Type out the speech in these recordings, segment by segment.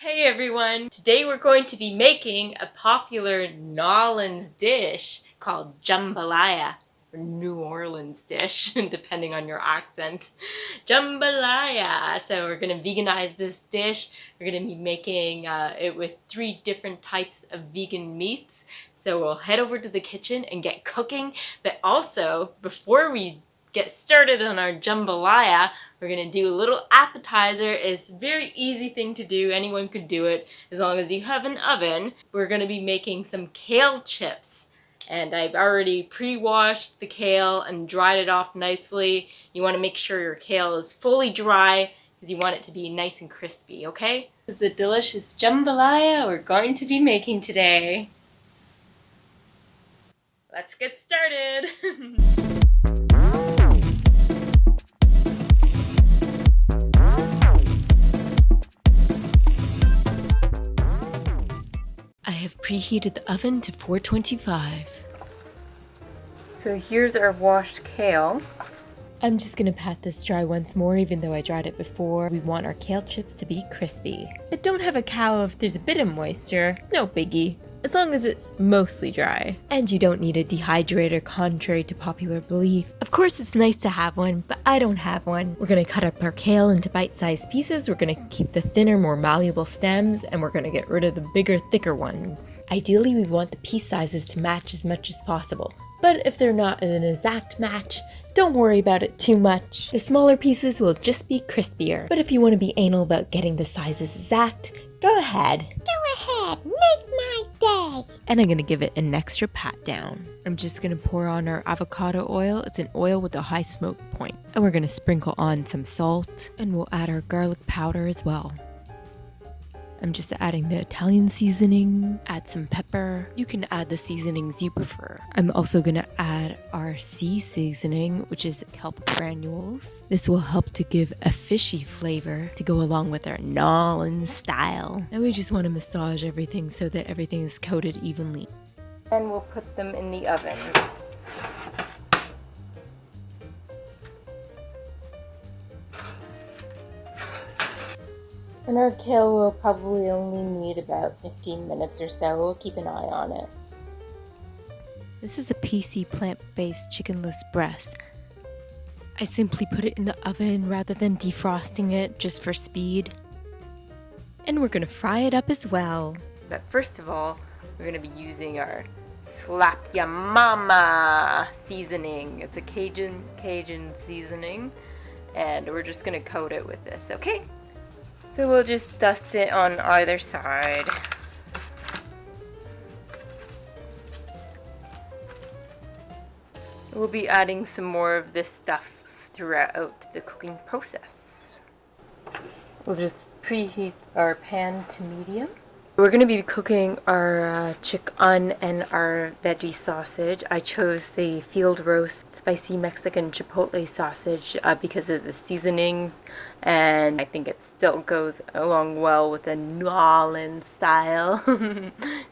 Hey everyone! Today we're going to be making a popular New Orleans dish called jambalaya, or New Orleans dish, depending on your accent. Jambalaya! So we're going to veganize this dish. We're going to be making it with 3 different types of vegan meats. So we'll head over to the kitchen and get cooking, but also, before we get started on our jambalaya, we're gonna do a little appetizer. It's a very easy thing to do. Anyone could do it as long as you have an oven. We're gonna be making some kale chips. And I've already pre-washed the kale and dried it off nicely. You wanna make sure your kale is fully dry because you want it to be nice and crispy, okay? This is the delicious jambalaya we're going to be making today. Let's get started! I have preheated the oven to 425. So here's our washed kale. I'm just gonna pat this dry once more, even though I dried it before. We want our kale chips to be crispy. But don't have a cow if there's a bit of moisture. It's no biggie, as long as it's mostly dry. And you don't need a dehydrator, contrary to popular belief. Of course it's nice to have one, but I don't have one. We're gonna cut up our kale into bite-sized pieces. We're gonna keep the thinner, more malleable stems, and we're gonna get rid of the bigger, thicker ones. Ideally, we want the piece sizes to match as much as possible. But if they're not an exact match, don't worry about it too much. The smaller pieces will just be crispier. But if you want to be anal about getting the sizes exact, go ahead. Go ahead, make my day. And I'm gonna give it an extra pat down. I'm just gonna pour on our avocado oil. It's an oil with a high smoke point. And we're gonna sprinkle on some salt, and we'll add our garlic powder as well. I'm just adding the Italian seasoning, add some pepper. You can add the seasonings you prefer. I'm also gonna add our sea seasoning, which is kelp granules. This will help to give a fishy flavor to go along with our New Orleans style. And we just wanna massage everything so that everything is coated evenly. And we'll put them in the oven. And our kale will probably only need about 15 minutes or so. We'll keep an eye on it. This is a PC plant-based chickenless breast. I simply put it in the oven rather than defrosting it just for speed. And we're gonna fry it up as well. But first of all, we're gonna be using our Slap Ya Mama seasoning. It's a Cajun seasoning. And we're just gonna coat it with this, okay? So we'll just dust it on either side. We'll be adding some more of this stuff throughout the cooking process. We'll just preheat our pan to medium. We're going to be cooking our chicken and our veggie sausage. I chose the field roast spicy Mexican chipotle sausage because of the seasoning, and I think it still goes along well with the New Orleans style.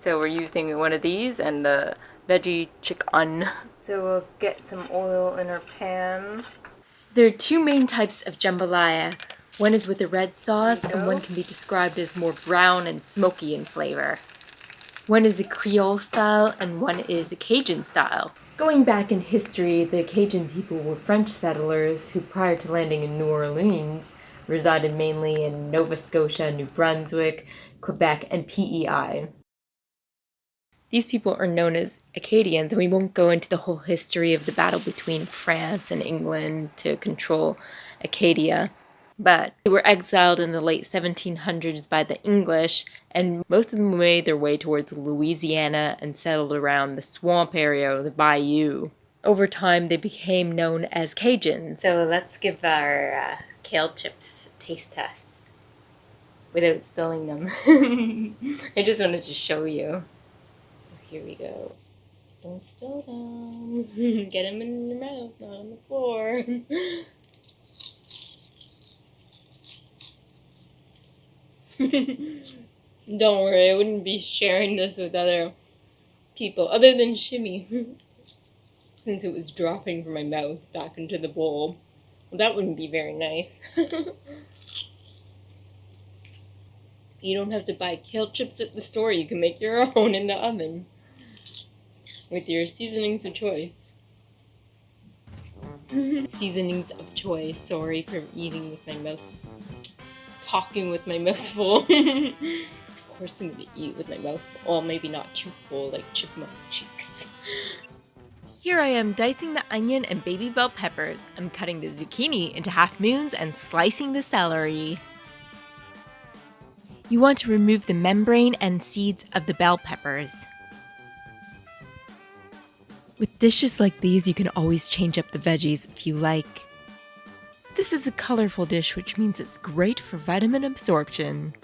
So we're using one of these and the veggie chicken. So we'll get some oil in our pan. There are 2 main types of jambalaya. One is with a red sauce, and one can be described as more brown and smoky in flavor. One is a Creole style, and one is a Cajun style. Going back in history, the Cajun people were French settlers who, prior to landing in New Orleans, resided mainly in Nova Scotia, New Brunswick, Quebec, and PEI. These people are known as Acadians, and we won't go into the whole history of the battle between France and England to control Acadia. But they were exiled in the late 1700s by the English, and most of them made their way towards Louisiana and settled around the swamp area or the bayou. Over time, they became known as Cajuns. So let's give our kale chips a taste test without spilling them. I just wanted to show you. So here we go. Don't spill them. Get them in your mouth, not on the floor. Don't worry, I wouldn't be sharing this with other people, other than Shimmy, since it was dropping from my mouth back into the bowl. Well, that wouldn't be very nice. You don't have to buy kale chips at the store. You can make your own in the oven with your seasonings of choice. Seasonings of choice. Sorry for eating with my mouth. Talking with my mouth full. Of course I'm gonna eat with my mouth full. Well, maybe not too full like chipmunk cheeks. Here I am dicing the onion and baby bell peppers. I'm cutting the zucchini into half moons and slicing the celery. You want to remove the membrane and seeds of the bell peppers. With dishes like these, you can always change up the veggies if you like. This is a colorful dish, which means it's great for vitamin absorption.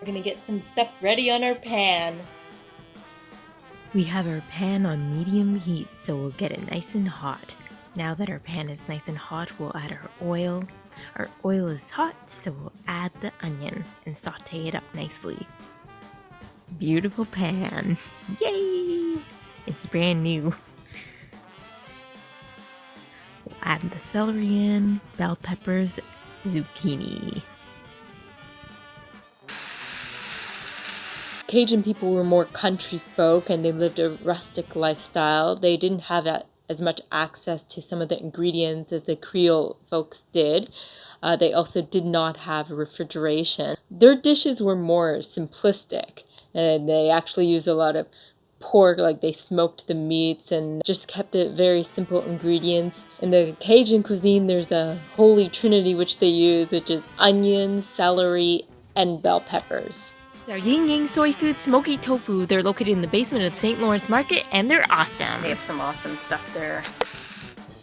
We're gonna get some stuff ready on our pan. We have our pan on medium heat, so we'll get it nice and hot. Now that our pan is nice and hot, we'll add our oil. Our oil is hot, so we'll add the onion and saute it up nicely. Beautiful pan. Yay! It's brand new. We'll add the celery in, bell peppers, zucchini. Cajun people were more country folk and they lived a rustic lifestyle. They didn't have as much access to some of the ingredients as the Creole folks did. They also did not have refrigeration. Their dishes were more simplistic, and they actually used a lot of pork, like they smoked the meats and just kept it very simple ingredients. In the Cajun cuisine, there's a holy trinity which they use, which is onions, celery, and bell peppers. Our Ying Yang Soy Food Smoky Tofu. They're located in the basement of the St. Lawrence Market, and they're awesome. They have some awesome stuff there.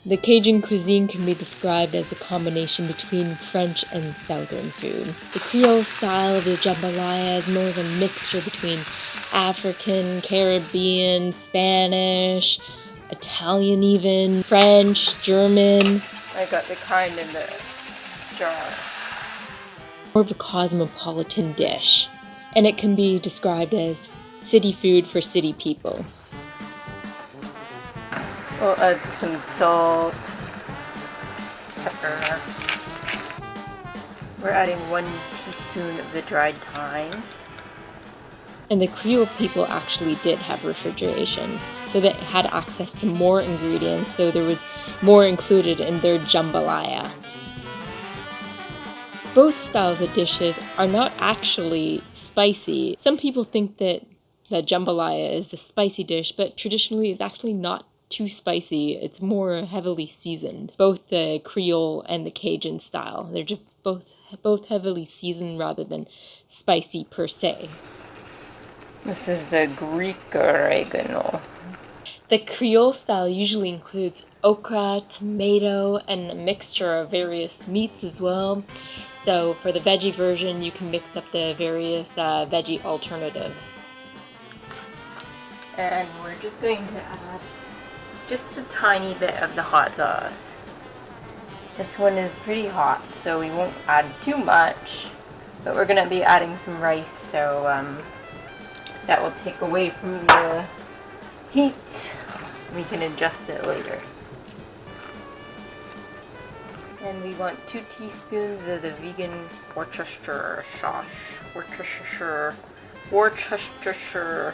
The Cajun cuisine can be described as a combination between French and Southern food. The Creole style of the jambalaya is more of a mixture between African, Caribbean, Spanish, Italian even, French, German. I got the kind in the jar. More of a cosmopolitan dish. And it can be described as city food for city people. We'll add some salt, pepper. We're adding 1 teaspoon of the dried thyme. And the Creole people actually did have refrigeration, so they had access to more ingredients, so there was more included in their jambalaya. Both styles of dishes are not actually spicy. Some people think that jambalaya is a spicy dish, but traditionally it's actually not too spicy. It's more heavily seasoned. Both the Creole and the Cajun style. They're just both heavily seasoned rather than spicy per se. This is the Greek oregano. The Creole style usually includes okra, tomato, and a mixture of various meats as well. So for the veggie version, you can mix up the various veggie alternatives. And we're just going to add just a tiny bit of the hot sauce. This one is pretty hot, so we won't add too much, but we're going to be adding some rice, so that will take away from the heat. We can adjust it later. And we want 2 teaspoons of the vegan Worcestershire sauce. Worcestershire sauce.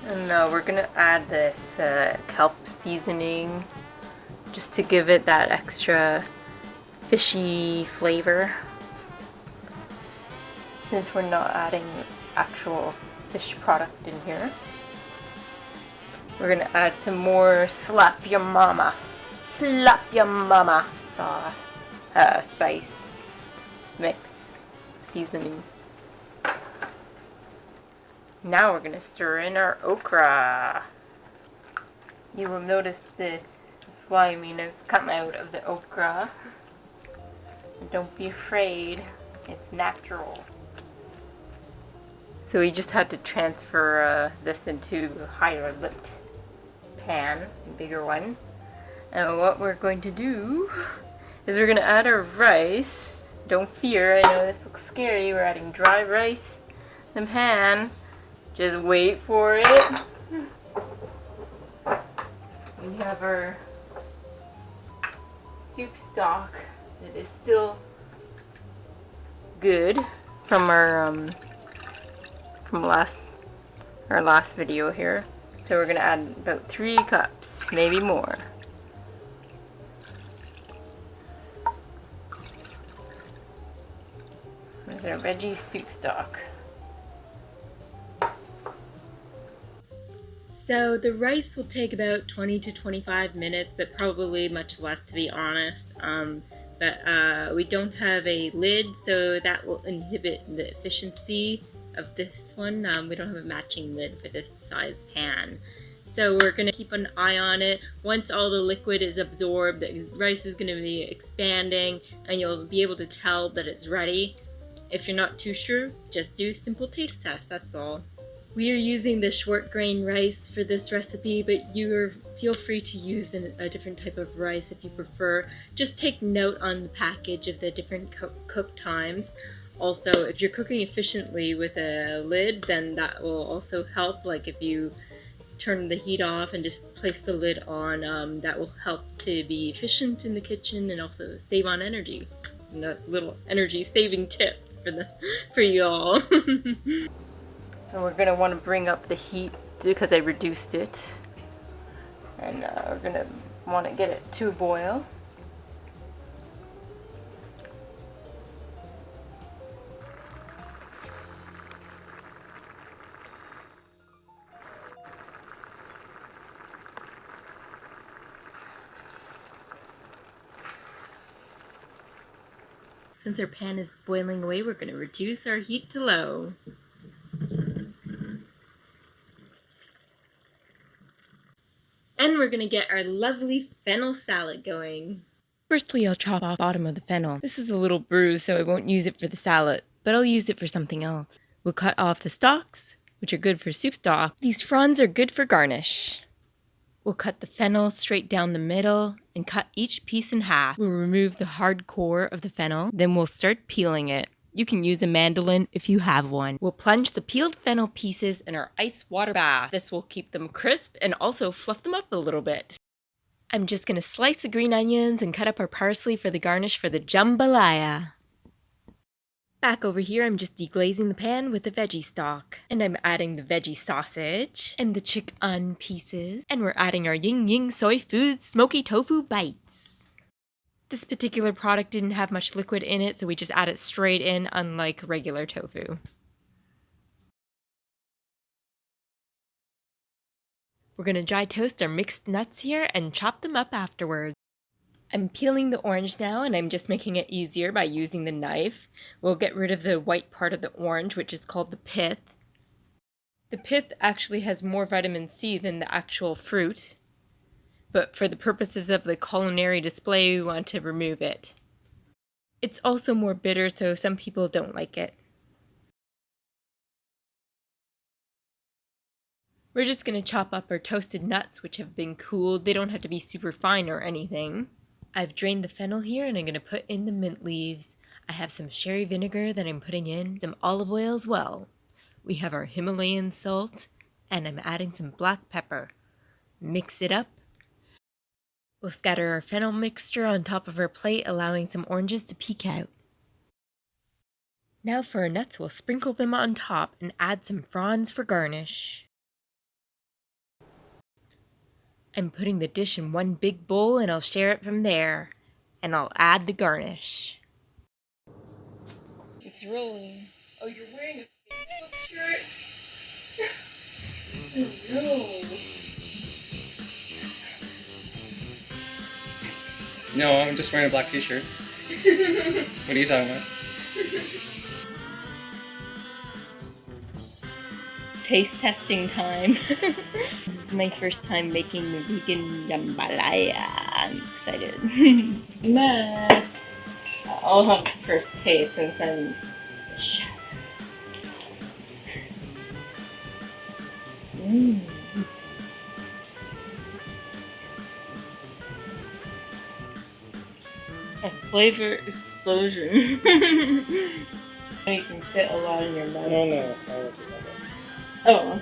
And we're gonna add this kelp seasoning just to give it that extra fishy flavor. Since we're not adding actual fish product in here. We're gonna add some more slap your mama sauce, spice, mix, seasoning. Now we're gonna stir in our okra. You will notice the sliminess come out of the okra. Don't be afraid, it's natural. So we just had to transfer this into a higher lit pan, a bigger one. And what we're going to do is we're going to add our rice. Don't fear, I know this looks scary. We're adding dry rice in the pan. Just wait for it. We have our soup stock that is still good from our last video here. So we're gonna add about 3 cups, maybe more. There's our veggie soup stock. So the rice will take about 20 to 25 minutes, but probably much less to be honest. But we don't have a lid, so that will inhibit the efficiency of this one. We don't have a matching lid for this size pan. So we're going to keep an eye on it. Once all the liquid is absorbed, the rice is going to be expanding, and you'll be able to tell that it's ready. If you're not too sure, just do a simple taste test, that's all. We are using the short grain rice for this recipe, but feel free to use a different type of rice if you prefer. Just take note on the package of the different cook times. Also, if you're cooking efficiently with a lid, then that will also help. Like if you turn the heat off and just place the lid on, that will help to be efficient in the kitchen and also save on energy. And a little energy saving tip for you all. And we're going to want to bring up the heat because I reduced it. And we're going to want to get it to a boil. Since our pan is boiling away, we're going to reduce our heat to low. And we're going to get our lovely fennel salad going. Firstly, I'll chop off the bottom of the fennel. This is a little bruised, so I won't use it for the salad, but I'll use it for something else. We'll cut off the stalks, which are good for soup stock. These fronds are good for garnish. We'll cut the fennel straight down the middle and cut each piece in half. We'll remove the hard core of the fennel, then we'll start peeling it. You can use a mandolin if you have one. We'll plunge the peeled fennel pieces in our ice water bath. This will keep them crisp and also fluff them up a little bit. I'm just going to slice the green onions and cut up our parsley for the garnish for the jambalaya. Back over here, I'm just deglazing the pan with the veggie stock. And I'm adding the veggie sausage and the chicken pieces. And we're adding our Ying Ying Soy Foods Smoky Tofu Bites. This particular product didn't have much liquid in it, so we just add it straight in, unlike regular tofu. We're going to dry toast our mixed nuts here and chop them up afterwards. I'm peeling the orange now, and I'm just making it easier by using the knife. We'll get rid of the white part of the orange, which is called the pith. The pith actually has more vitamin C than the actual fruit. But for the purposes of the culinary display, we want to remove it. It's also more bitter, so some people don't like it. We're just going to chop up our toasted nuts, which have been cooled. They don't have to be super fine or anything. I've drained the fennel here, and I'm going to put in the mint leaves. I have some sherry vinegar that I'm putting in, some olive oil as well. We have our Himalayan salt, and I'm adding some black pepper. Mix it up. We'll scatter our fennel mixture on top of our plate, allowing some oranges to peek out. Now for our nuts, we'll sprinkle them on top and add some fronds for garnish. I'm putting the dish in one big bowl and I'll share it from there. And I'll add the garnish. It's rolling. Oh, you're wearing a Facebook shirt? No, I'm just wearing a black t-shirt. What are you talking about? Taste testing time. This is my first time making the vegan jambalaya. I'm excited. Mess. I'll have the first taste since I'm shy. A flavor explosion. You can fit a lot in your mouth. No. Oh.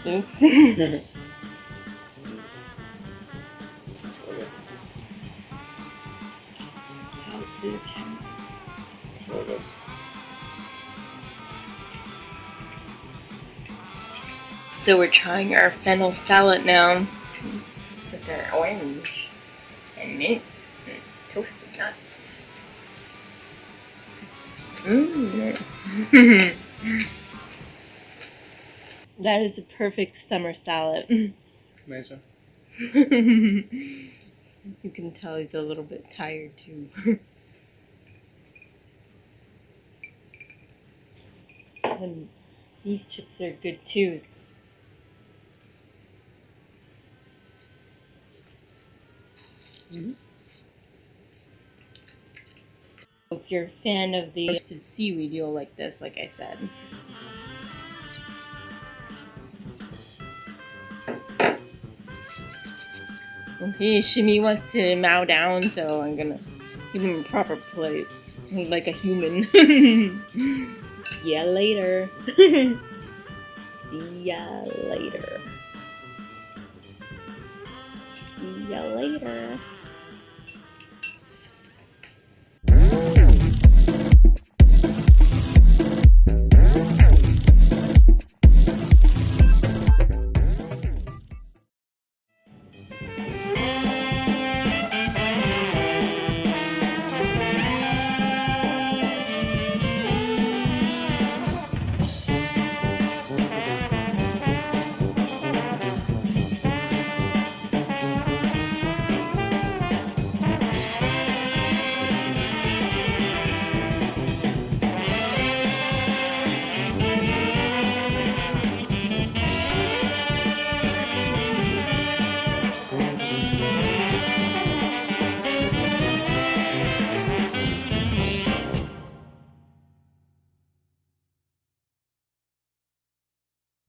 Oops. bit. Sort of. So we're trying our fennel salad now with our orange and mint and toasted nuts. Mmm. That is a perfect summer salad. Amazing. You can tell he's a little bit tired too. And these chips are good too. If you're a fan of the roasted seaweed, you'll like this, like I said. Okay, Shimmy wants to mow down, so I'm gonna give him a proper plate. Like a human. Yeah, later. See ya later. See ya later.